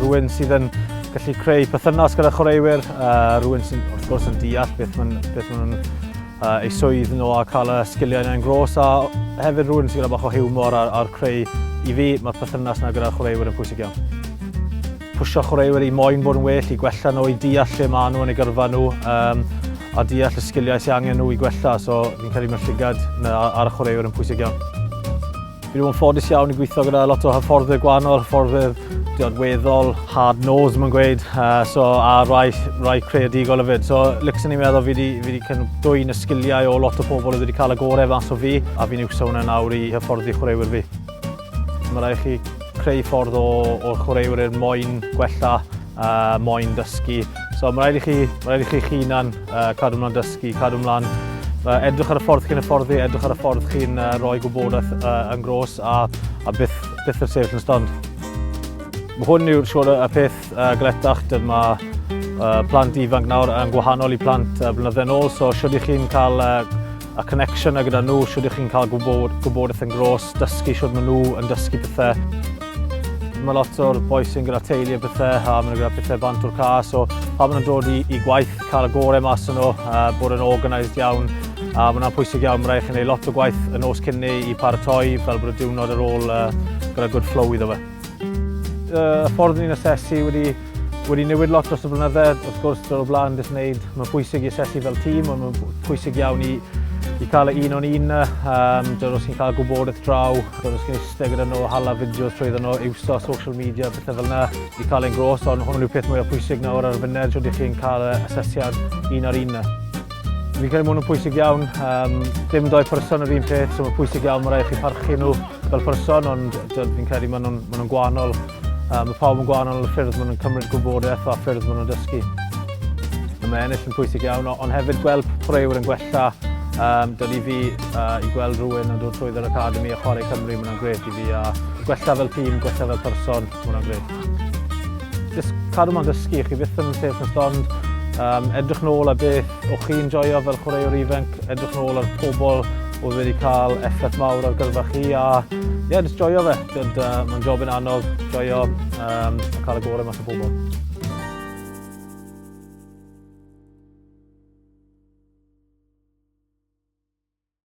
rhywun sydd yn gallu creu perthynas gyda chwaraewyr, rhywun sy'n wrth gwrs yn deall beth maen nhw'n eu swydd nhw a cael y sgiliau yna'n gros, a hefyd rhywun sy'n gyda bach o hiwmor a'r creu. I fi, mae'r perthynas yna gyda chwaraewyr yn pwysig iawn. Pwysio chwaraewyr i moyn bod yn well, i gwella nhw, i deall lle maen nhw yn eu gyrfa nhw, a deall y sgiliau sy'n angen nhw i gwella, so fi'n credu mae'r llygad ar y chwaraewyr yn pwysig iawn. Fi wedi bod yn ffodus iawn i gweithio gyda lot o hyfforddwyr gwahanol, hyfforddwyr weddol, hard-nosed mae'n gweud, a rai creadigol hefyd. So, Lixon i'n meddwl fi wedi dwyn y sgiliau o lot o pobl wedi cael y gorau fas o fi, a fi'n iwso hwnna nawr i hyfforddi chwaraewyr fi. Mae rhaid chi creu ffordd o'r chwaraewyr i'r moyn gwella, moyn dysgu. So mae rhaid i chi hunan cadw ymlaen dysgu, cadw ymlaen edrych ar y ffordd chi'n hyfforddi, edrych ar y ffordd chi'n rhoi gwybodaeth yn gros a byth yr sefyll yn stond. Mae hwn yw'r siŵr y peth gletach, mae plant ifanc nawr yn gwahanol i plant blynyddoedd yn ôl, so siwr i chi'n cael y connection gyda nhw, siwr i chi'n cael gwybodaeth yn gros, dysgu siwr maen nhw yn dysgu pethau. Mae lot o'r boes sy'n gyda teulu a pethau, a maen nhw gyda pethau bant o'r ca, so pan maen nhw'n dod i gwaith, cael y gorau mas yn nhw, bod yn organised iawn, a mae hwnna'n pwysig iawn, mae rhaid chi'n gwneud lot o gwaith yn nos cynni i paratoi, fel bod y diwrnod ar ôl gyda good flow iddo fe. Y ffordd ni'n asesu wedi newid lot dros y blynyddoedd, wrth gwrs dros y blaen dys wneud. Mae'n pwysig i asesu fel tîm, ond mae'n pwysig iawn i cael y un o'n un, os chi'n cael gwybodaeth draw, os chi'n eistedd gyda nhw, hala fideos trwyddo nhw, iwso social media, pethau fel yna, i cael ein gros, ond hwn yw'r peth mwy o pwysig nawr ar y funud, rydych chi'n cael asesiad un ar un. Fi'n credu bod nhw'n pwysig iawn, dim doi person yr un peth, so mae'n pwysig iawn, mae rhaid chi parchu nhw fel person, ond fi'n credu maen nhw'n gwahanol. Mae pawb yn gwahanol y ffyrdd maen nhw'n cymryd gwybodaeth a ffyrdd maen nhw'n dysgu. Mae ennill yn pwysig iawn, ond hefyd gweld chwaraewyr yn gwella. Dod i fi i gweld rhywun yn dod trwydd yr academi a chwarae Cymru, mae hwnna'n gret i fi. Gwella fel tîm, gwella fel person, mae hwnna'n gret. Jyst cadw ma'n dysgu, chi byth yn sef yn stond. Edrych nôl a beth o'ch chi'n joio fel chwaraewr ifanc, edrych nôl ar pobl oedd wedi cael effaith mawr ar gyrfa chi, a jyst joio fe. Mae'n job yn anodd, joio a cael y gorau mas o bobl.